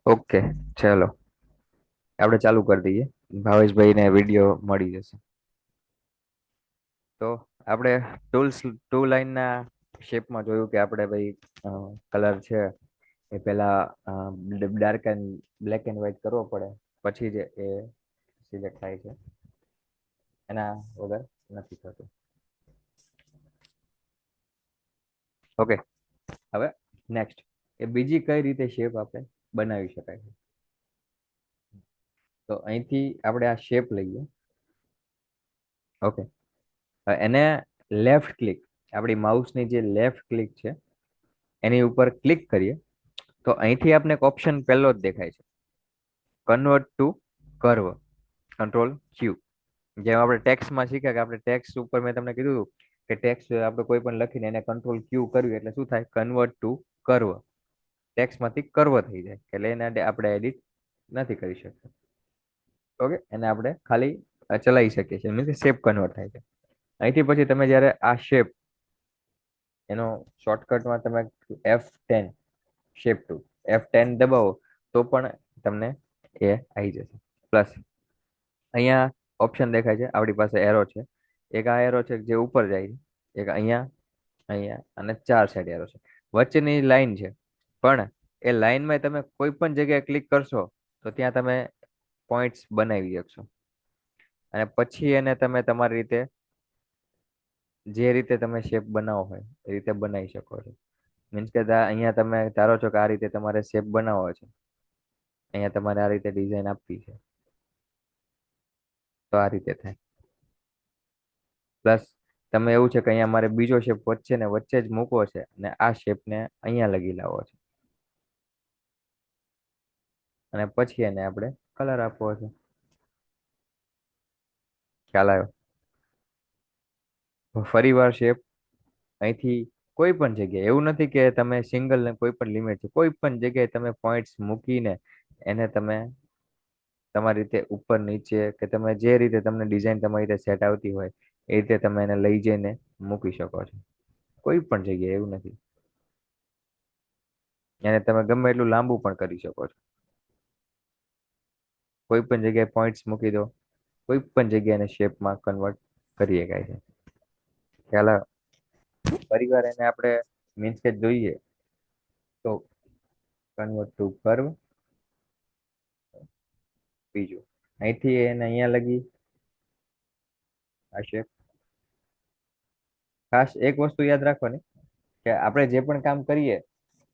Okay, ચલો આપણે ચાલુ કરી દઈએ. ભાવેશભાઈને વિડીયો મળી જશે. તો આપણે ટુ લાઈનના શેપમાં જોયું કે આપણે ભાઈ કલર છે એ પહેલા dark and black and white કરવો પડે, પછી જ એ સિલેક્ટ થાય છે. એના વગર નથી થતું. ઓકે, હવે નેક્સ્ટ એ બીજી કઈ રીતે શેપ આપણે બનાવી શકાય છે. તો અહીંથી આપણે આ શેપ લઈએ. ઓકે, એને લેફ્ટ ક્લિક, આપણી માઉસની જે લેફ્ટ ક્લિક છે એની ઉપર ક્લિક કરીએ તો અહીંથી આપણે એક ઓપ્શન પહેલો જ દેખાય છે, કન્વર્ટ ટુ કર્વ. કંટ્રોલ ક્યુ. જેમ આપણે ટેક્સ્ટમાં શીખ્યા કે આપણે ટેક્સ્ટ ઉપર મેં તમને કીધું હતું કે ટેક્સ્ટ આપણે કોઈ પણ લખીને એને કંટ્રોલ ક્યુ કર્યું એટલે શું થાય, કન્વર્ટ ટુ કર્વ. ટેક્સ્ટમાંથી કર્વ થઈ જાય એટલે એને આપણે એડિટ નથી કરી શકતા. ઓકે, એને આપણે ખાલી ચલાવી શકીએ છીએ, મીન્સ શેપ કન્વર્ટ થાય છે. અહીંથી પછી તમે જ્યારે આ શેપ એનો શોર્ટકટમાં તમે F10 શેપ ટુ F10 દબાવો તો પણ તમને એ આવી જશે. પ્લસ અહીંયા ઓપ્શન દેખાય છે, આપણી પાસે એરો છે. એક આ એરો છે જે ઉપર જાય છે, એક અહીંયા, અહીંયા અને ચાર સાઈડ એરો છે. વચ્ચેની લાઈન છે, પણ એ લાઈનમાં તમે કોઈ પણ જગ્યાએ ક્લિક કરશો તો ત્યાં તમે પોઈન્ટ્સ બનાવી શકશો. અને પછી એને તમે તમારી રીતે જે રીતે તમે શેપ બનાવો હોય એ રીતે બનાવી શકો છો. મીન્સ કે અહીંયા તમે ધારો છો કે આ રીતે તમારે શેપ બનાવવો છે, અહીંયા તમારે આ રીતે ડિઝાઇન આપવી છે તો આ રીતે થાય. પ્લસ તમે એવું છે કે અહીંયા મારે બીજો શેપ વચ્ચે ને વચ્ચે જ મૂકવો છે અને આ શેપને અહીંયા લગી લાવવો છે અને પછી એને આપણે કલર આપવો છે. ખ્યાલ આવ્યો? ફરી વાર શેપ અહીંથી કોઈ પણ જગ્યાએ, એવું નથી કે તમે સિંગલ ને કોઈ પણ લિમિટ છે, કોઈ પણ જગ્યાએ તમે પોઈન્ટ્સ મૂકીને એને તમે તમારી રીતે ઉપર નીચે કે તમે જે રીતે તમને ડિઝાઇન તમારી રીતે સેટ આવતી હોય એ રીતે તમે એને લઈ જઈને મૂકી શકો છો. કોઈ પણ જગ્યાએ એવું નથી. એને તમે ગમે એટલું લાંબુ પણ કરી શકો છો. કોઈ પણ જગ્યાએ પોઈન્ટ્સ મૂકી દો, કોઈ પણ જગ્યાએ એને શેપમાં કન્વર્ટ કરી શકાય છે. ખ્યાલ આવે? પરિવાર એને આપણે મીન્સ કે જોઈએ તો કન્વર્ટ ટુ કર્વ. બીજું અહીંથી એને અહીંયા લગી આ શેપ. ખાસ એક વસ્તુ યાદ રાખવાની કે આપણે જે પણ કામ કરીએ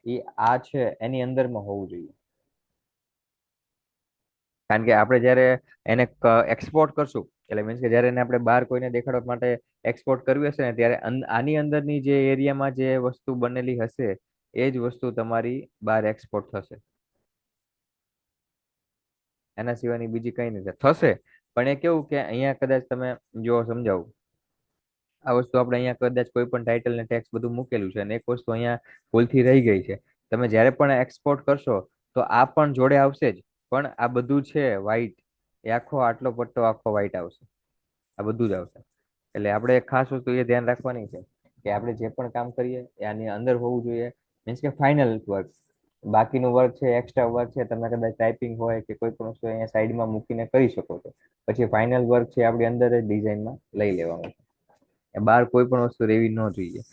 એ આ છે એની અંદરમાં હોવું જોઈએ. કારણ કે આપણે જ્યારે એને એક્સપોર્ટ કરશું એટલે મીન્સ કે જ્યારે એને આપણે બહાર કોઈને દેખાડવા માટે એક્સપોર્ટ કરવી હશે ને ત્યારે આની અંદરની જે એરિયામાં જે વસ્તુ બનેલી હશે એ જ વસ્તુ તમારી બહાર એક્સપોર્ટ થશે. એના સિવાયની બીજી કઈ નથી થશે. પણ એ કેવું કે અહીંયા કદાચ તમે જો સમજાવું, આ વસ્તુ આપણે અહીંયા કદાચ કોઈ પણ ટાઇટલ ને ટેક્સ બધું મૂકેલું છે અને એક વસ્તુ અહીંયા ભૂલથી રહી ગઈ છે. તમે જ્યારે પણ એક્સપોર્ટ કરશો તો આ પણ જોડે આવશે જ, પણ આ બધું છે વ્હાઈટ, એ આખો આટલો પટ્ટો આખો વ્હાઈટ આવશે. આ બધું જ આવશે. એટલે આપણે એક ખાસ વસ્તુ એ ધ્યાન રાખવાની છે કે આપણે જે પણ કામ કરીએ એ આની અંદર હોવું જોઈએ. મીન્સ કે ફાઇનલ વર્ક, બાકીનું વર્ક છે એક્સ્ટ્રા વર્ક છે તમે કદાચ ટાઈપિંગ હોય કે કોઈ પણ વસ્તુ અહીંયા સાઈડમાં મૂકીને કરી શકો છો. પછી ફાઇનલ વર્ક છે આપણી અંદર જ ડિઝાઇનમાં લઈ લેવાનું છે. બહાર કોઈ પણ વસ્તુ રહેવી ન જોઈએ.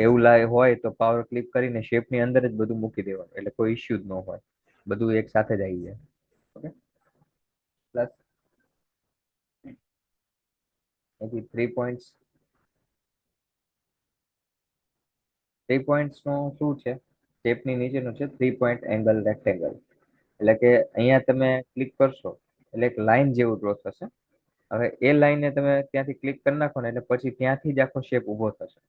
એવું હોય તો પાવર ક્લિક કરીને શેપની અંદર જ બધું મૂકી દેવાનું એટલે કોઈ ઇશ્યુ જ ન હોય, બધું એક સાથે જ આવી જાય. ઓકે, પ્લસ અહીંથી 3 પોઈન્ટ્સ. 3 પોઈન્ટ્સ નું શું છે, શેપની નીચેનું છે 3 પોઈન્ટ એંગલ રેક્ટેંગલ. એટલે કે અહીંયા તમે ક્લિક કરશો એટલે એક લાઈન જેવું ડ્રો થશે. હવે એ લાઈનને તમે ત્યાંથી ક્લિક કરી નાખો ને એટલે પછી ત્યાંથી જ આખો શેપ ઉભો થશે.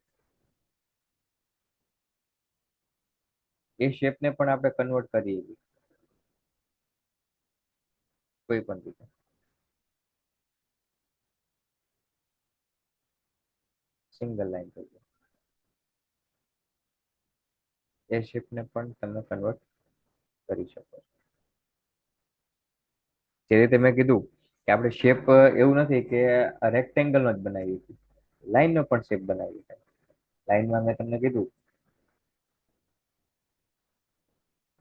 એ શેપને પણ આપણે કન્વર્ટ કરીએ છીએ કોઈ પણ રીતે. સિંગલ લાઈન થઈ જાય. એ શેપને પણ તમે કન્વર્ટ કરી શકો છો. જે રીતે મેં કીધું કે આપણે શેપ એવું નથી કે રેક્ટેંગલ નો જ બનાવીએ છીએ, લાઈન નો પણ શેપ બનાવી શકાય. લાઈનમાં મેં તમને કીધું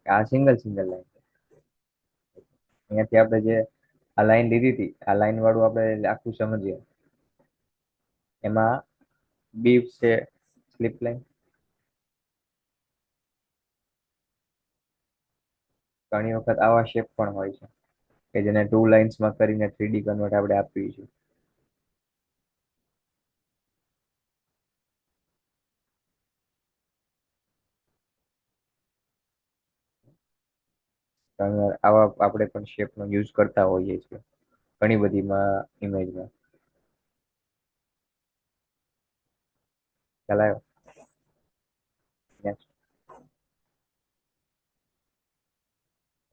કે આ સિંગલ લાઈન છે. અહીંયાથી આપણે જે આ લાઈન લીધી હતી, આ લાઈન વાળું આપણે આખું સમજીએ. એમાં બીફ છે, સ્લીપ લાઈન. ઘણી વખત આવા શેપ પણ હોય છે કે જેને ટુ લાઇન્સમાં કરીને 3D કન્વર્ટ આપણે આપીએ છીએ. ઘણી વાર આવા આપણે પણ શેપનો યુઝ કરતા હોઈએ છીએ ઘણી બધીમાં ઇમેજમાં. ખ્યાલ આવ્યો? Next,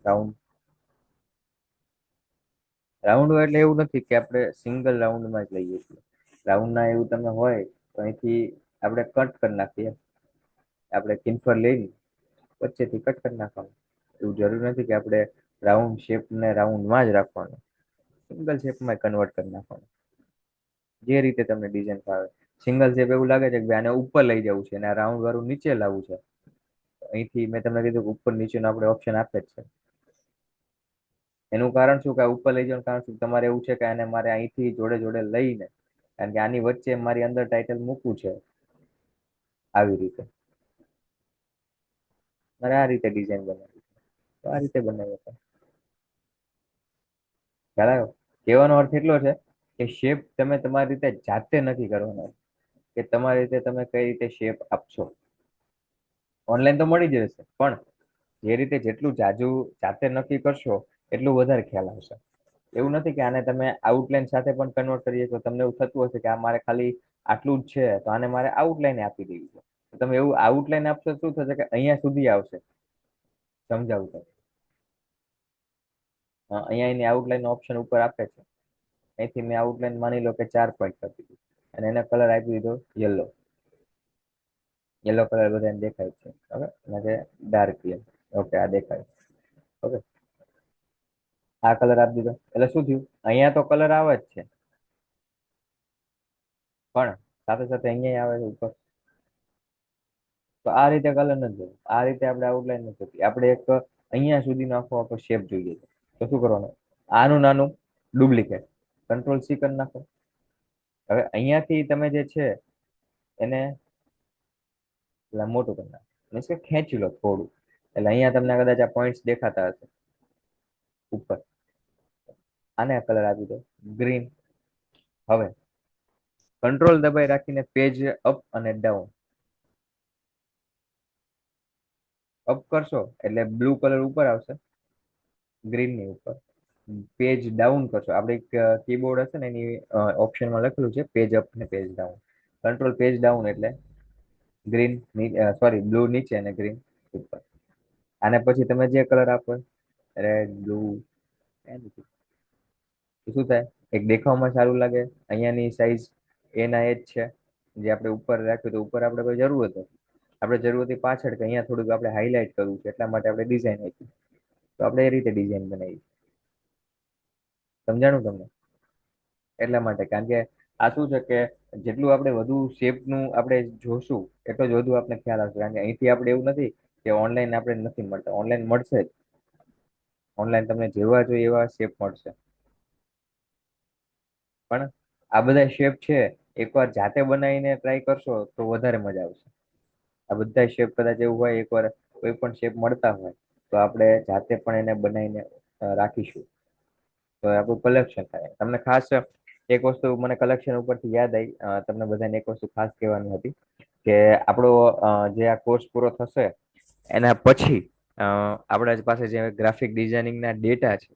round. રાઉન્ડ એટલે એવું નથી કે આપણે સિંગલ રાઉન્ડમાં જ લઈએ છીએ. રાઉન્ડના એવું તમે હોય તો અહીંથી આપણે કટ કરી નાખીએ. આપણે કિનફર લઈને વચ્ચેથી કટ કરી નાખવાનું. એવું જરૂર નથી કે આપણે રાઉન્ડ શેપને રાઉન્ડમાં જ રાખવાનું. સિંગલ શેપમાં કન્વર્ટ કરી નાખવાનું. જે રીતે તમને ડિઝાઇન ફાવે. સિંગલ શેપ એવું લાગે છે કે આને ઉપર લઈ જવું છે અને આ રાઉન્ડ વાળું નીચે લાવવું છે. અહીંથી મેં તમને કીધું ઉપર નીચેનો આપણે ઓપ્શન આપે જ છે. એનું કારણ શું કે ઉપર લઈ જવાનું કારણ શું, તમારે એવું છે કે આને મારે અહીંથી જોડે જોડે લઈને, કારણ કે આની વચ્ચે મારી અંદર ટાઇટલ મૂકવું છે આવી રીતે. મારે આ રીતે ડિઝાઇન બનાવી છે, તો આ રીતે બનાવી છે. ખ્યાલ આવ્યો? કહેવાનો અર્થ એટલો છે કે શેપ તમે તમારી રીતે જાતે નથી કરવાનો, કે તમારી રીતે તમે કઈ રીતે શેપ આપશો. ઓનલાઈન તો મળી જશે, પણ જે રીતે જેટલું જાજુ જાતે નક્કી કરશો એટલું વધારે ખ્યાલ આવશે. એવું નથી કે આને તમે આઉટલાઈન સાથે પણ કન્વર્ટ કરીએ તો તમને એવું થતું હશે કે આ મારે ખાલી આટલું જ છે તો આને મારે આઉટલાઈન આપી દેવી છે. તમે એવું આઉટલાઈન આપશો શું થશે કે અહીંયા સુધી આવશે. સમજાવું તો અહીંયા એની આઉટલાઈન ઓપ્શન ઉપર આપે છે. અહીંથી મેં આઉટલાઈન માની લો કે 4 પોઈન્ટ કરી દીધી અને એને કલર આપી દીધો યલો. યલો કલર બધાને દેખાય છે. ઓકે, અને ડાર્ક યલો. ઓકે, આ દેખાય. ઓકે, આ કલર આપી દીધો એટલે શું થયું, અહીંયા તો કલર આવે જ છે પણ સાથે સાથે અહીંયા આવે છે ઉપર. તો આ રીતે કલર નથી જોતો, આ રીતે આપણે આઉટલાઈન નથી જોતી. આપણે એક અહીંયા સુધીનો આખો આખો શેપ જોઈએ છે. તો શું કરવાનું, આનું નાનું ડુપ્લિકેટ કંટ્રોલ C કરી નાખો. હવે અહીંયાથી તમે જે છે એને મોટું કરી નાખો, મીન્સ કે ખેંચી લો થોડું, એટલે અહીંયા તમને કદાચ આ પોઈન્ટ્સ દેખાતા હશે ઉપર. આને કલર આપી દો ગ્રીન. હવે કંટ્રોલ દબાઈ રાખીને પેજ અપ અને ડાઉન. અપ કરશો એટલે બ્લુ કલર ઉપર આવશે, ગ્રીન ની ઉપર. પેજ ડાઉન કરશો, આપણે કીબોર્ડ હશે ને એની ઓપ્શનમાં લખેલું છે પેજ અપ ને page down. Control page down એટલે ગ્રીન, સોરી બ્લુ નીચે અને ગ્રીન ઉપર. આને પછી તમે જે કલર આપો, રેડ, બ્લુ, શું થાય, એક દેખાવમાં સારું લાગે. અહીંયાની સાઈઝ એના એ જ છે જે આપણે ઉપર રાખ્યું તો ઉપર આપણે કોઈ જરૂર હતી, આપણે જરૂર હતી પાછળ કે અહીંયા થોડુંક આપણે હાઇલાઇટ કરવું છે એટલા માટે આપણે ડિઝાઇન આપી, તો આપણે એ રીતે ડિઝાઇન બનાવી. સમજાણું તમને? એટલા માટે, કારણ કે આ શું છે કે જેટલું આપણે વધુ શેપનું આપણે જોશું એટલો જ વધુ આપણે ખ્યાલ આવશે. કારણ કે અહીંથી આપણે એવું નથી કે ઓનલાઈન આપણે નથી મળતા, ઓનલાઈન મળશે જ. ઓનલાઈન તમને જેવા જોઈએ એવા શેપ મળશે. પણ આ બધા શેપ છે એકવાર જાતે બનાવીને ટ્રાય કરશો તો વધારે મજા આવશે. આ બધા શેપ કદાચ એવું હોય એકવાર કોઈ પણ શેપ મળતા હોય તો આપણે જાતે પણ એને બનાવીને રાખીશું તો આપણું કલેક્શન થાય. તમને ખાસ એક વસ્તુ મને કલેક્શન ઉપરથી યાદ આવી, તમને બધાને એક વસ્તુ ખાસ કહેવાની હતી કે આપણો જે આ કોર્સ પૂરો થશે એના પછી આપણા પાસે જે ગ્રાફિક ડિઝાઇનિંગના ડેટા છે,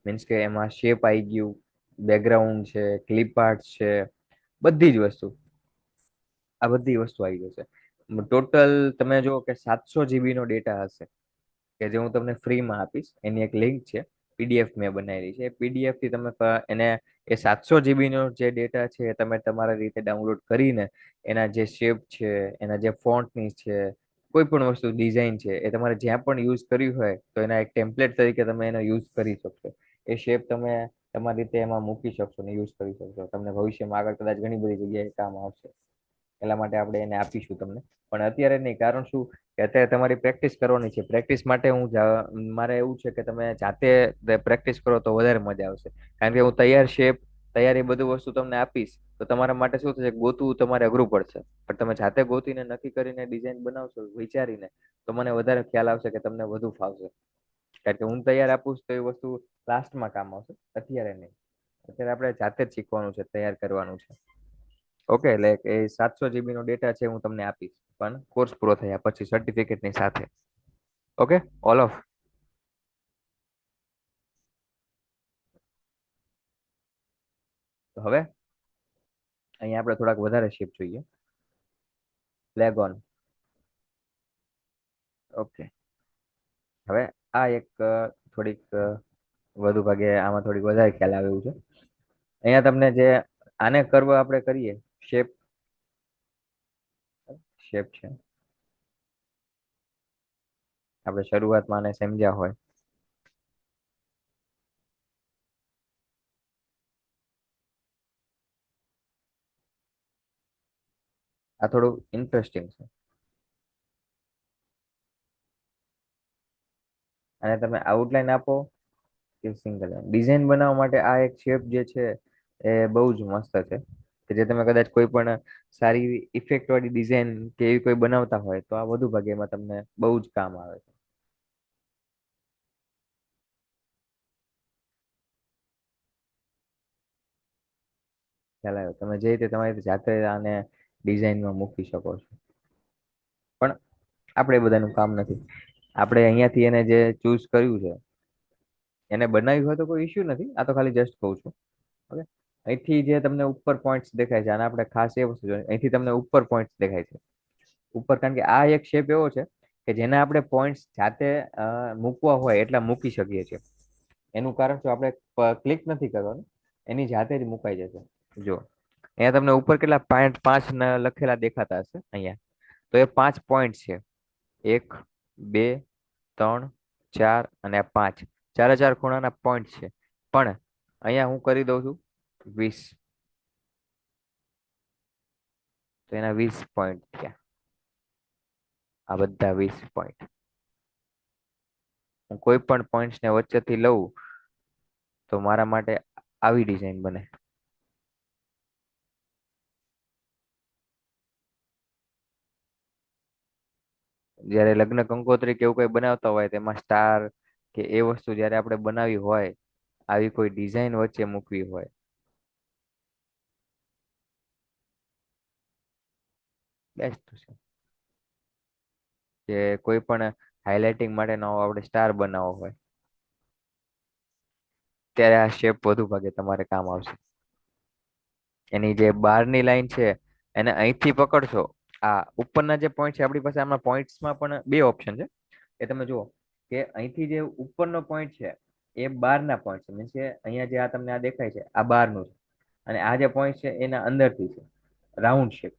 મીન્સ કે એમાં શેપ આવી ગયું, બેકગ્રાઉન્ડ છે, ક્લિપ આર્ટ છે, બધી જ વસ્તુ, આ બધી વસ્તુ આવી જશે. ટોટલ તમે જુઓ કે 700 GB નો ડેટા હશે કે જે હું તમને ફ્રીમાં આપીશ. એની એક લિંક છે, PDF મેં બનાવેલી છે. PDF થી તમે એને એ 700 GB નો જે ડેટા છે એ તમે તમારા રીતે ડાઉનલોડ કરીને એના જે શેપ છે, એના જે ફોન્ટની છે, કોઈ પણ વસ્તુ ડિઝાઇન છે એ તમારે જ્યાં પણ યુઝ કર્યું હોય તો એના એક ટેમ્પલેટ તરીકે તમે એનો યુઝ કરી શકશો. એ શેપ તમે તમારી રીતે એમાં મૂકી શકશો ને યુઝ કરી શકશો. તમને ભવિષ્યમાં આગળ કદાચ ઘણી બધી જગ્યાએ કામ આવશે. એટલા માટે આપણે એને આપીશું તમને. પણ અત્યારે નહીં, કારણ શું કે અત્યારે તમારી પ્રેક્ટિસ કરવાની છે. પ્રેક્ટિસ માટે મારે એવું છે કે તમે જાતે પ્રેક્ટિસ કરો તો વધારે મજા આવશે. કારણ કે હું તૈયાર શેપ, તૈયાર એ બધું વસ્તુ તમને આપીશ તો તમારા માટે શું થશે, ગોતવું તમારે અઘરું પડશે. પણ તમે જાતે ગોતીને નક્કી કરીને ડિઝાઇન બનાવશો વિચારીને, તો મને વધારે ખ્યાલ આવશે કે તમને વધુ ફાવશે. કારણ કે હું તૈયાર આપું તો એ વસ્તુ લાસ્ટમાં કામ આવશે, અત્યારે નહીં. અત્યારે આપણે જાતે જ શીખવાનું છે, તૈયાર કરવાનું છે. ઓકે, એટલે એ 700 GB નો ડેટા છે હું તમને આપીશ, પણ કોર્સ પૂરો થયા પછી સર્ટિફિકેટની સાથે. Okay, all of. તો હવે અહીંયા આપણે થોડાક વધારે શેપ જોઈએ. લેગોન. ઓકે, હવે આ એક થોડીક વધુ ભાગે આમાં થોડીક વધારે ખ્યાલ આવે એવું છે. અહીંયા તમને જે આને કર્વ આપણે કરીએ, શેપ શેપ છે, આપણે શરૂઆતમાં આને સમજ્યા હોય. આ થોડું ઇન્ટરેસ્ટિંગ છે. અને તમે આઉટલાઈન આપો કે સિંગલ ડિઝાઇન બનાવવા માટે આ એક શેપ જે છે એ બહુ જ મસ્ત છે. કે જે તમે કદાચ કોઈ પણ સારી ઇફેક્ટ વાળી ડિઝાઇન કે એવી કોઈ બનાવતા હોય તો આ વધુ ભાગે એમાં તમને બહુ જ કામ આવે છે. ખ્યાલ આવ્યો? તમે જે રીતે તમારી જાતે આને ડિઝાઇનમાં મૂકી શકો છો. પણ આપણે બધાનું કામ નથી. આપણે અહીંયાથી એને જે ચૂઝ કર્યું છે એને બનાવ્યું હોય તો કોઈ ઇશ્યુ નથી. આ તો ખાલી જસ્ટ કહું છું. ઓકે, અહીંથી જે તમને ઉપર પોઈન્ટ્સ દેખાય છે, અને આપણે ખાસ એ વસ્તુ જોઈએ, અહીંથી તમને ઉપર પોઈન્ટ્સ દેખાય છે ઉપર. કારણ કે આ એક શેપ એવો છે કે જેને આપણે પોઈન્ટ્સ જાતે મૂકવા હોય એટલા મૂકી શકીએ છીએ. એનું કારણ શું, આપણે ક્લિક નથી કરવાનું, એની જાતે જ મુકાઈ જશે. જો અહીંયા તમને ઉપર કેટલા પાંચ પાંચ લખેલા દેખાતા હશે અહીંયા. તો એ 5 પોઈન્ટ છે. 1, 2, 3, 4 અને 5. ચારે ચાર ખૂણાના પોઈન્ટ છે. પણ અહીંયા હું કરી દઉં છું 20. તો એના 20 પોઈન્ટ થયા. આ બધા 20 પોઈન્ટ. હું કોઈ પણ પોઈન્ટ્સ ને વચ્ચેથી લઉં તો મારા માટે આવી ડિઝાઇન બને. જ્યારે લગ્ન કંકોત્રી કે એવું કોઈ બનાવતા હોય તેમાં સ્ટાર કે એ વસ્તુ જ્યારે આપણે બનાવી હોય, આવી કોઈ ડિઝાઇન વચ્ચે મૂકવી હોય, બેસ્ટ છે. કે કોઈ પણ હાઇલાઇટિંગ માટેનો આપણે સ્ટાર બનાવવો હોય ત્યારે આ શેપ વધુ ભાગે તમારે કામ આવશે. એની જે બારની લાઈન છે એને અહીંથી પકડશો. આ ઉપરના જે પોઈન્ટ છે આપણી પાસે, આમાં પોઈન્ટ્સમાં પણ બે ઓપ્શન છે. એ તમે જુઓ કે અહીંથી જે ઉપરનો પોઈન્ટ છે એ બારના પોઈન્ટ છે. મીન્સ કે અહીંયા જે આ તમને આ દેખાય છે આ બારનું છે, અને આ જે પોઈન્ટ છે એના અંદરથી છે, રાઉન્ડ શેપ.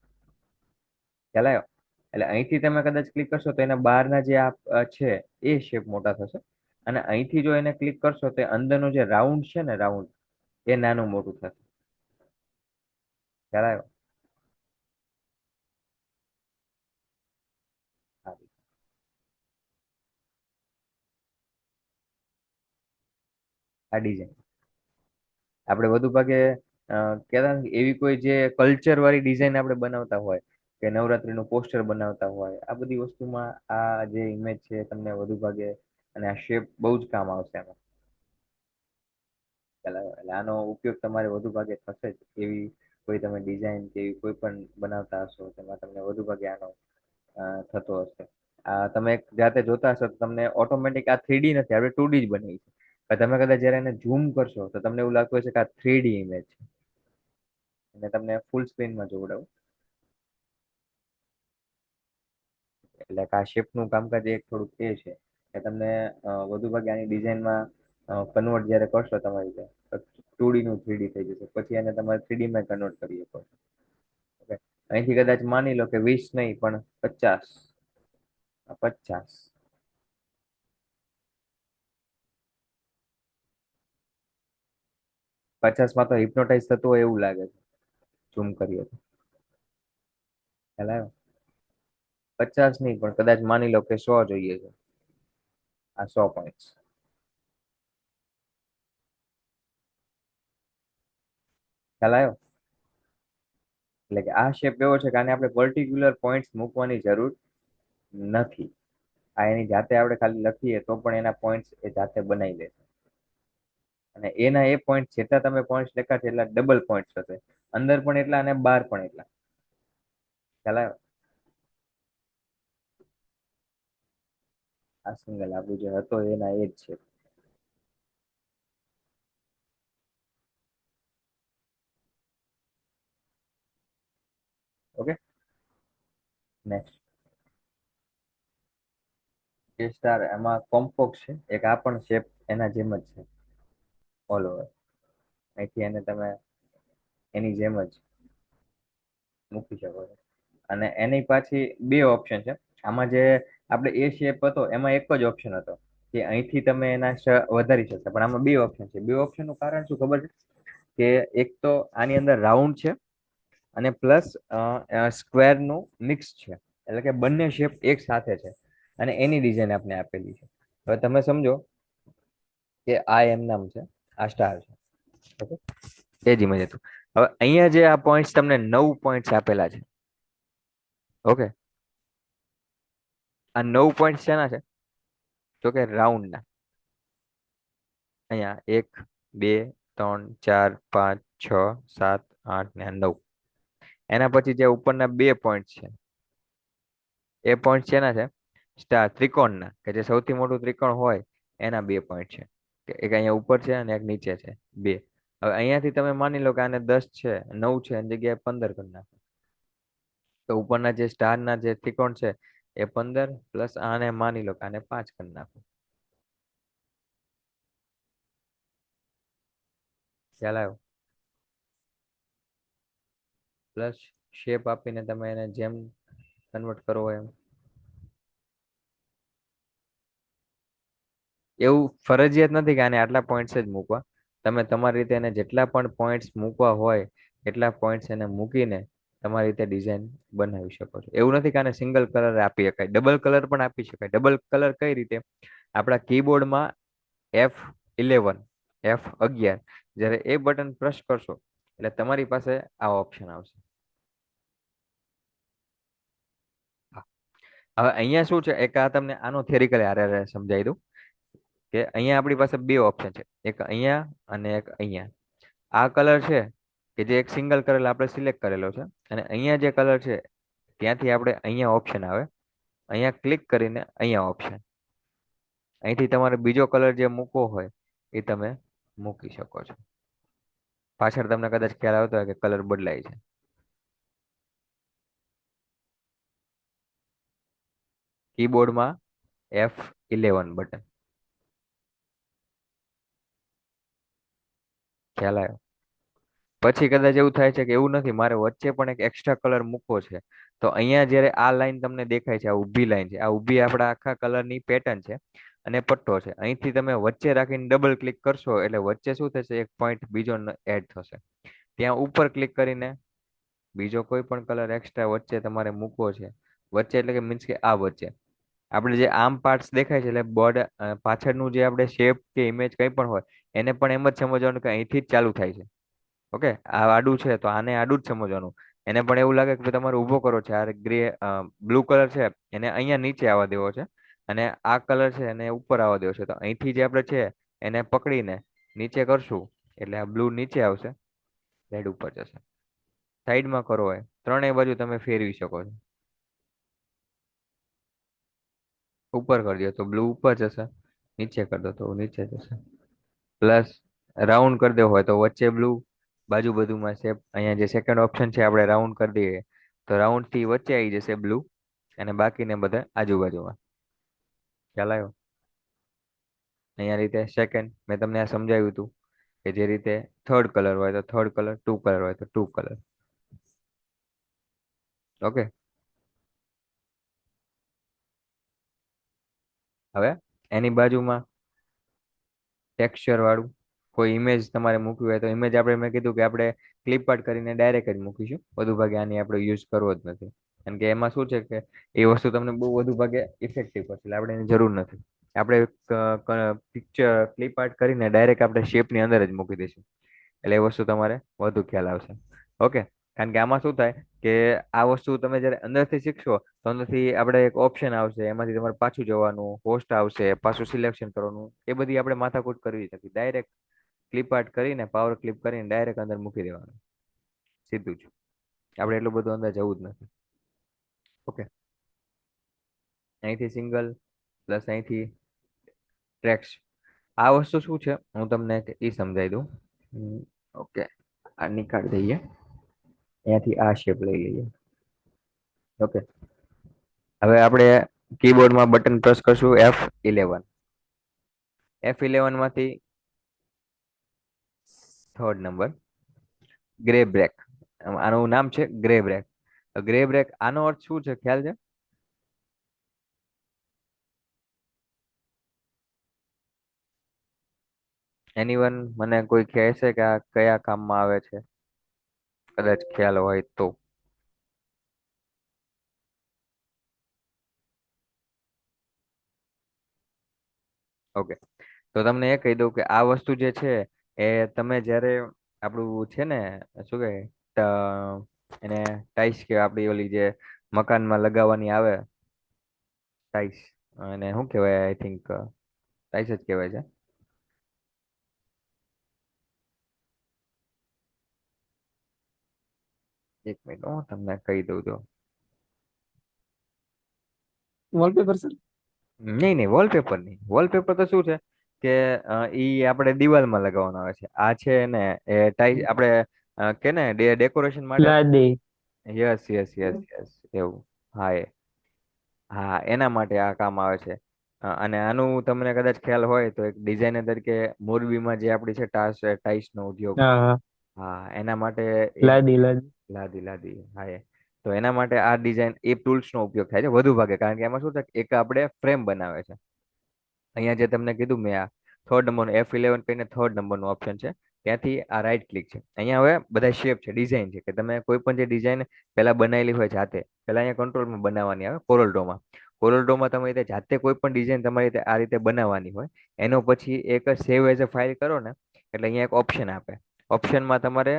ખ્યાલ આવ્યો? એટલે અહીંથી તમે કદાચ ક્લિક કરશો તો એના બહારના જે આ છે એ શેપ મોટા થશે. અને અહીંથી જો એને ક્લિક કરશો તો અંદરનું જે રાઉન્ડ છે ને, રાઉન્ડ, એ નાનું મોટું થશે. ખ્યાલ આવ્યો? હા, આ ડિઝાઇન આપણે વધુ ભાગે કહેતા નથી, એવી કોઈ જે કલ્ચર વાળી ડિઝાઇન આપણે બનાવતા હોય કે નવરાત્રીનું પોસ્ટર બનાવતા હોય, આ બધી વસ્તુમાં આ જે ઇમેજ છે તમને વધુ ભાગે, અને આ શેપ બહુ જ કામ આવશે એમાં. એટલે આનો ઉપયોગ તમારે વધુ ભાગે થશે જ. એવી કોઈ તમે ડિઝાઇન કે એવી કોઈ પણ બનાવતા હશો તેમાં તમને વધુ ભાગે આનો થતો હશે. તમે જાતે જોતા હશો તો તમને ઓટોમેટિક આ 3D નથી, આપણે 2D જ બની છે. તમે કદાચ જયારે એને ઝૂમ કરશો તો તમને એવું લાગતું હશે કે આ 3D ઇમેજ છે. અને તમને ફૂલ સ્ક્રીનમાં જોવડાવું એટલે આ શેપનું કામકાજ એક થોડુંક એ છે કે તમને વધુ ભાગે આની ડિઝાઇનમાં કન્વર્ટ જ્યારે કરશો તમારી રીતે, 2D નું 3D થઈ જશે. પછી એને તમારે 3D માં કન્વર્ટ કરી શકો. ઓકે, અહીંથી કદાચ માની લો કે 20 નહીં પણ 50. 50. 50 માં તો હિપ્નોટાઇઝ થતું હોય એવું લાગે છે ઝૂમ કરીએ તો. ખ્યાલ આવ્યો? 50 નહીં, પણ કદાચ માની લો કે 100 જોઈએ છે. આ 100 પોઈન્ટ. ખ્યાલ આવ્યો? એટલે કે આ શેપ એવો છે કે આને આપણે પર્ટિક્યુલર પોઈન્ટ્સ મૂકવાની જરૂર નથી. આ એની જાતે આપણે ખાલી લખીએ તો પણ એના પોઈન્ટ્સ એ જાતે બનાવી લે છે. અને એના એ પોઈન્ટ જેટલા તમે પોઈન્ટ્સ લખ્યા છે એટલા ડબલ પોઈન્ટ્સ હશે. અંદર પણ એટલા અને બહાર પણ એટલા. ખ્યાલ આવ્યો? આ સિંગલ આપણું જે હતો એના એ જ છે. Okay, next. જે સ્ટાર એમાં કોમ્પોક્સ છે, એક આ પણ શેપ એના જેમ જ છે. ઓલ ઓવર અહીંથી એને તમે એની જેમ જ મૂકી શકો છો. અને એની પાછી બે ઓપ્શન છે. આમાં જે આપણે એ શેપ હતો એમાં એક જ ઓપ્શન હતો કે અહીંથી તમે એના વધારી શકતા, પણ આમાં બે ઓપ્શન છે. બે ઓપ્શન નું કારણ શું ખબર છે? કે એક તો આની અંદર રાઉન્ડ છે અને પ્લસ સ્ક્વેર નું મિક્સ છે. એટલે કે બંને શેપ એક સાથે છે અને એની ડિઝાઇન આપણે આપેલી છે. હવે તમે સમજો કે આ એમ નામ છે, આ સ્ટાર છે. ઓકે, એ જ ઇમેજ હતું. હવે અહીંયા જે આ પોઈન્ટ્સ તમને 9 પોઈન્ટ્સ આપેલા છે. ઓકે, આ 9 પોઈન્ટ્સ શેના છે? તો કે રાઉન્ડ ના. અહીંયા 1, 2, 3, 4, 5, 6, 7, 8 ને 9. એના પછી જે ઉપરના બે પોઈન્ટ છે એ પોઈન્ટ શેના છે? સ્ટાર ત્રિકોણના, કે જે સૌથી મોટું ત્રિકોણ હોય એના બે પોઈન્ટ છે. કે એક અહીંયા ઉપર છે અને એક નીચે છે, બે. હવે અહીંયાથી તમે માની લો કે આને 10 છે, 9 છે એની જગ્યાએ 15 કરી નાખો. તો ઉપરના જે સ્ટારના જે ત્રિકોણ છે એ 15 પ્લસ આને માની લો કે આને 5 કરી નાખો. ખ્યાલ આવ્યો? પ્લસ શેપ આપીને તમે એને જેમ કન્વર્ટ કરો એમ. એવું ફરજિયાત નથી કે આને આટલા પોઈન્ટ્સ જ મૂકવા. તમે તમારી રીતે એને જેટલા પણ પોઈન્ટ્સ મૂકવા હોય એટલા પોઈન્ટ્સ એને મૂકીને તમારી રીતે ડિઝાઇન બનાવી શકો છો. એવું નથી કે આને સિંગલ કલર આપી શકાય, ડબલ કલર પણ આપી શકાય. ડબલ કલર કઈ રીતે? આપણા કીબોર્ડમાં F11, F11 જ્યારે એ બટન પ્રેસ કરશો એટલે તમારી પાસે આ ઓપ્શન આવશે. હા. હવે અહીંયા શું છે, એક આ તમને આનો થિયરિકલ આરે સમજાવી દઉં કે અહીંયા આપણી પાસે બે ઓપ્શન છે, એક અહીંયા અને એક અહીંયા. આ કલર છે કે જે એક સિંગલ કલર આપણે સિલેક્ટ કરેલો છે, અને અહીંયા જે કલર છે ત્યાંથી આપણે અહીંયા ઓપ્શન આવે, અહીંયા ક્લિક કરીને અહીંયા ઓપ્શન. અહીંથી તમારે બીજો કલર જે મૂકવો હોય એ તમે મૂકી શકો છો. પાછળ તમને કદાચ ખ્યાલ આવતો હોય કે કલર બદલાય છે. કીબોર્ડમાં F11 બટન. ખ્યાલ આવ્યો? પછી કદાચ એવું થાય છે કે એવું નથી, મારે વચ્ચે પણ એક એક્સ્ટ્રા કલર મૂકવો છે. તો અહીંયા જ્યારે આ લાઈન તમને દેખાય છે, આ ઊભી લાઈન છે, આ ઊભી આપણા આખા કલરની પેટર્ન છે અને પટ્ટો છે. અહીંથી તમે વચ્ચે રાખીને ડબલ ક્લિક કરશો એટલે વચ્ચે શું થશે? એક પોઈન્ટ બીજો એડ થશે. ત્યાં ઉપર ક્લિક કરીને બીજો કોઈ પણ કલર એક્સ્ટ્રા વચ્ચે તમારે મૂકવો છે. વચ્ચે એટલે કે મીન્સ કે આ વચ્ચે આપણે જે આમ પાર્ટ્સ દેખાય છે એટલે બોર્ડ પાછળનું જે આપણે શેપ કે ઇમેજ કંઈ પણ હોય એને પણ એમ જ સમજવાનું કે અહીંથી જ ચાલુ થાય છે. ઓકે, આ આડું છે તો આને આડું જ સમજવાનું. એને પણ એવું લાગે કે તમારે ઊભો કરો છે. આ ગ્રે બ્લુ કલર છે એને અહીંયા નીચે આવવા દેવો છે અને આ કલર છે એને ઉપર આવવા દેવો છે. તો અહીંથી જે આપણે છે એને પકડીને નીચે કરશું એટલે આ બ્લુ નીચે આવશે, રેડ ઉપર જશે. સાઈડમાં કરો હોય ત્રણેય બાજુ તમે ફેરવી શકો છો. ઉપર કરી દો તો બ્લુ ઉપર જશે, નીચે કરી દો તો નીચે જશે. પ્લસ રાઉન્ડ કરી દેવો હોય તો વચ્ચે બ્લુ, બાજુ બાજુમાં શેપ. અહીંયા જે સેકન્ડ ઓપ્શન છે આપણે રાઉન્ડ કરી દઈએ તો રાઉન્ડ થી વચ્ચે આવી જશે બ્લુ અને બાકીને બધા આજુબાજુમાં. ખ્યાલ આવ્યો? અહીંયા રીતે સેકન્ડ મેં તમને આ સમજાવ્યું હતું કે જે રીતે થર્ડ કલર હોય તો થર્ડ કલર, ટુ કલર હોય તો ટુ કલર. ઓકે, હવે એની બાજુમાં ટેક્સચર વાળું કોઈ ઇમેજ તમારે મૂકવી હોય તો ઇમેજ આપણે મેં કીધું કે આપણે ક્લિપ આર્ટ કરીને ડાયરેક્ટ જ મૂકીશું. બધું ભાગે આની આપણે યુઝ કરવો જ નથી. કારણ કે એમાં શું છે કે એ વસ્તુ તમને બહુ વધુ ભાગે ઇફેક્ટિવ કરશે એટલે આપણે એની જરૂર નથી. આપણે પિક્ચર ક્લિપ આર્ટ કરીને ડાયરેક્ટ આપણે શેપની અંદર જ મૂકી દઈશું એટલે એ વસ્તુ તમારે વધુ ખ્યાલ આવશે. ઓકે. કારણ કે આમાં શું થાય કે આ વસ્તુ તમે જ્યારે અંદરથી શીખશો તો અંદરથી આપણે એક ઓપ્શન આવશે, એમાંથી તમારે પાછું જવાનું, હોસ્ટ આવશે, પાછું સિલેક્શન કરવાનું, એ બધી આપણે માથાકૂટ કરવી નથી. ડાયરેક્ટ ક્લિપ આર્ટ કરીને પાવર ક્લિપ કરીને ડાયરેક્ટ અંદર મૂકી દેવાનું, સીધું જ. આપણે એટલું બધું અંદર જવું જ નથી. ઓકે. અહીંથી સિંગલ પ્લસ અહીંથી ટ્રેક્સ. આ વસ્તુ શું છે હું તમને એ સમજાવી દઉં. ઓકે. આ નીકાળી દઈએ, અહીંયાથી આ શેપ લઈ લઈએ. ઓકે. હવે આપણે કીબોર્ડમાં બટન પ્રેસ કરશું F11. F11 માંથી થર્ડ નંબર ગ્રે બ્રેક. આનું નામ છે ગ્રે બ્રેક. ગ્રે બ્રેક આનો અર્થ શું છે ખ્યાલ છે? એનીવન મને કોઈ કહેશે કે આ કયા કામમાં આવે છે? કદાચ ખ્યાલ હોય તો. ઓકે. તો તમને એ કહી દઉં કે આ વસ્તુ જે છે એ તમે જ્યારે આપણું છે ને શું કહે એને ટાઈસ કે આપણી ઓલી જે મકાનમાં લગાવવાની આવે ટાઈસ, અને શું કહેવાય, આઈ થિંક ટાઈસ જ કહેવાય છે. એક મિનિટ હું તમને કહી દઉં તો. Wallpaper sir. નહીં નહીં, વોલપેપર નહીં. વોલપેપર તો શું છે કે ઈ આપણે દિવાલમાં લગાવવાનો આવે છે. આ છે ને એ ટાઈસ આપણે કે ને ડેકોરેશન માટે. લાદી. યસ યસ યસ યસ, એવું. હા એ. હા, એના માટે આ કામ આવે છે. અને આનું તમને કદાચ ખ્યાલ હોય તો એક ડિઝાઇનર તરીકે મોરબીમાં જે આપણી છે ટાઈસ નો ઉદ્યોગ. હા હા. હા, એના માટે લાદી લાદી. લાદી લાદી, હા એ. તો એના માટે આ ડિઝાઇન એ ટૂલ્સ નો ઉપયોગ થાય છે વધુ ભાગે, કારણ કે એમાં શું થાય એક આપણે ફ્રેમ બનાવે છે. અહીંયા જે તમને કીધું મેં, આ થર્ડ નંબરનું F11 કહીને થર્ડ નંબરનું ઓપ્શન છે, ત્યાંથી આ રાઈટ ક્લિક છે. અહીંયા હવે બધા શેપ છે, ડિઝાઇન છે, કે તમે કોઈ પણ જે ડિઝાઇન પહેલા બનાવેલી હોય જાતે, પહેલા અહીંયા કંટ્રોલમાં બનાવવાની આવે કોરલડ્રોમાં. કોરલડ્રોમાં તમે રીતે જાતે કોઈ પણ ડિઝાઇન તમારી રીતે આ રીતે બનાવવાની હોય. એનો પછી એક સેવ એઝ અ ફાઇલ કરો ને એટલે અહીંયા એક ઓપ્શન આપે. ઓપ્શનમાં તમારે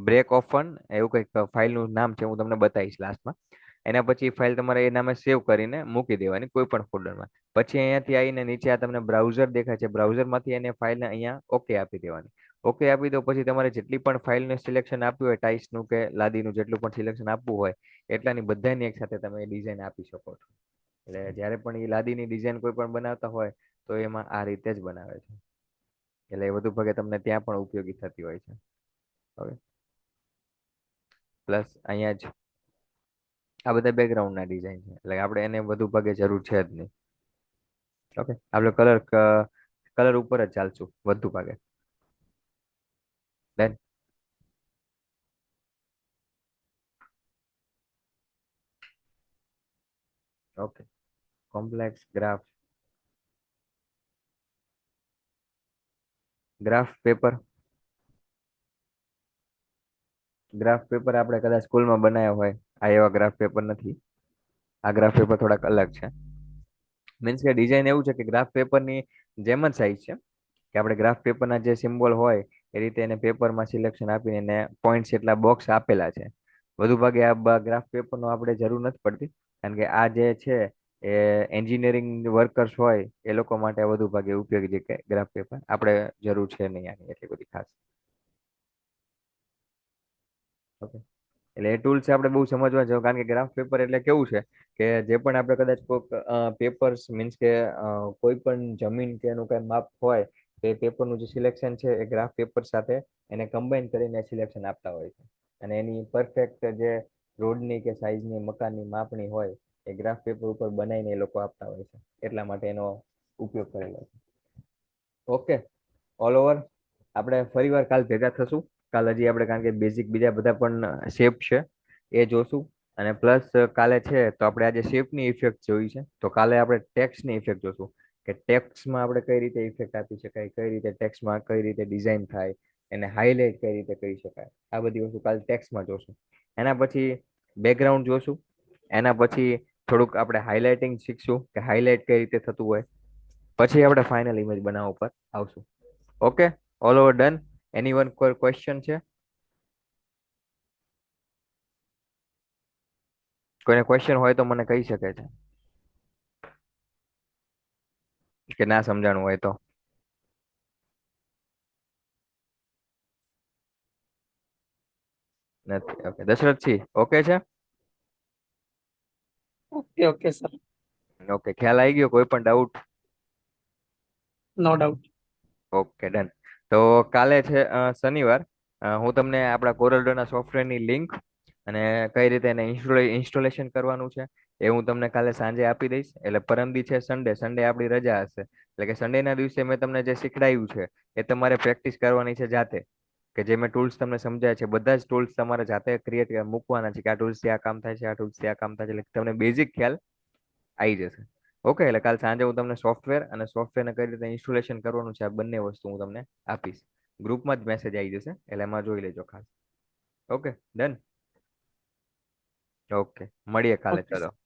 બ્રેક ઓફન એવું કંઈક ફાઇલનું નામ છે, હું તમને બતાવીશ લાસ્ટમાં. એના પછી ફાઇલ તમારે એ નામે સેવ કરીને મૂકી દેવાની કોઈ પણ ફોલ્ડરમાં. પછી અહીંયાથી આવીને નીચે આ તમને બ્રાઉઝર દેખાય છે, બ્રાઉઝરમાંથી એને ફાઇલને અહીંયા ઓકે આપી દેવાની. ઓકે આપી દો પછી તમારે જેટલી પણ ફાઇલનું સિલેક્શન આપ્યું હોય, ટાઈસનું કે લાદીનું જેટલું પણ સિલેક્શન આપવું હોય એટલાની બધાની એક સાથે તમે ડિઝાઇન આપી શકો છો. એટલે જ્યારે પણ એ લાદીની ડિઝાઇન કોઈ પણ બનાવતા હોય તો એમાં આ રીતે જ બનાવે છે. એટલે એ વધુ ભાગે તમને ત્યાં પણ ઉપયોગી થતી હોય છે. હવે પ્લસ અહીંયા જ આ બધા બેકગ્રાઉન્ડના ડિઝાઇન છે, એટલે આપણે એને વધુ ભાગે જરૂર છે જ નહીં. ઓકે. આપણે કલર ઉપર જ ચાલશું વધુ ભાગે. Done. Okay. Complex graph. Graph paper. Graph paper આપણે કદાચ સ્કૂલમાં બનાવ્યા હોય. આ એવા ગ્રાફ પેપર નથી. આ ગ્રાફ પેપર થોડાક અલગ છે. મીન્સ કે ડિઝાઇન એવું છે કે ગ્રાફ પેપરની જેમ જ સાઈઝ છે, કે આપણે ગ્રાફ પેપરના જે સિમ્બોલ હોય એ રીતે એને પેપરમાં સિલેક્શન આપીને એને પોઈન્ટ્સ એટલા બોક્સ આપેલા છે. વધુ ભાગે આ ગ્રાફ પેપરનો આપણે જરૂર નથી પડતી, કારણ કે આ જે છે એ એન્જિનિયરિંગ વર્કર્સ હોય એ લોકો માટે વધુ ભાગે ઉપયોગી છે ગ્રાફ પેપર. આપણે જરૂર છે નહીં આની એટલી બધી ખાસ. ઓકે. એટલે એ ટૂલ્સ આપણે બહુ સમજવા જોઈએ, કારણ કે ગ્રાફ પેપર એટલે કેવું છે કે જે પણ આપણે કદાચ કોઈક પેપર્સ મીન્સ કે કોઈ પણ જમીન કે એનું કઈ માપ હોય તો એ પેપરનું જે સિલેક્શન છે એ ગ્રાફ પેપર સાથે એને કમ્બાઈન કરીને સિલેક્શન આપતા હોય છે. અને એની પરફેક્ટ જે રોડની કે સાઈઝની મકાનની માપણી હોય એ ગ્રાફ પેપર ઉપર બનાવીને એ લોકો આપતા હોય છે. એટલા માટે એનો ઉપયોગ કરેલો છે. ઓકે. ઓલ ઓવર આપણે ફરીવાર કાલ ભેગા થશું. કાલ હજી આપણે, કારણ કે બેઝિક બીજા બધા પણ શેપ છે એ જોશું. અને પ્લસ કાલે છે તો આપણે આજે શેપની ઇફેક્ટ જોઈ છે, તો કાલે આપણે ટેક્સની ઇફેક્ટ જોશું કે ટેક્સમાં આપણે કઈ રીતે ઇફેક્ટ આપી શકાય, કઈ રીતે ટેક્સમાં કઈ રીતે ડિઝાઇન થાય, એને હાઇલાઇટ કઈ રીતે કરી શકાય. આ બધી વસ્તુ કાલે ટેક્સમાં જોશું. એના પછી બેકગ્રાઉન્ડ જોશું. એના પછી થોડુંક આપણે હાઇલાઇટિંગ શીખશું કે હાઇલાઇટ કઈ રીતે થતું હોય. પછી આપણે ફાઇનલ ઇમેજ બનાવવા ઉપર આવશું. Okay, all over done. Anyone કોઈ ક્વેશ્ચન છે? કોઈને ક્વેશ્ચન હોય તો મને કહી શકે છે, કે ના સમજાણું હોય તો. નથી. ઓકે, દશરથજી ઓકે છે? Okay okay sir. ઓકે, ખ્યાલ આવી ગયો? કોઈ પણ doubt? No doubt. Okay, done. તો કાલે છે શનિવાર. હું તમને આપણા કોરલડ્રોના સોફ્ટવેરની લિંક અને કઈ રીતે એને ઇન્સ્ટોલેશન કરવાનું છે એ હું તમને કાલે સાંજે આપી દઈશ. એટલે પરમદી છે સન્ડે, સન્ડે આપણી રજા હશે. એટલે કે સન્ડેના દિવસે મેં તમને જે શીખડાયું છે એ તમારે પ્રેક્ટિસ કરવાની છે જાતે. કે જે મેં ટૂલ્સ તમને સમજાય છે બધા જ ટૂલ્સ તમારે જાતે ક્રિએટ મૂકવાના છે કે આ ટૂલ્સથી આ કામ થાય છે, આ ટૂલ્સથી આ કામ થાય છે. એટલે તમને બેઝિક ખ્યાલ આવી જશે. ઓકે, એટલે કાલ સાંજે હું તમને સોફ્ટવેર અને સોફ્ટવેરને કઈ રીતે ઇન્સ્ટોલેશન કરવાનું છે આ બંને વસ્તુ હું તમને આપીશ. ગ્રુપમાં જ મેસેજ આવી જશે એટલે એમાં જોઈ લેજો ખાસ. Okay, done. ઓકે, મળીએ કાલે. ઓકે ચલો. સર.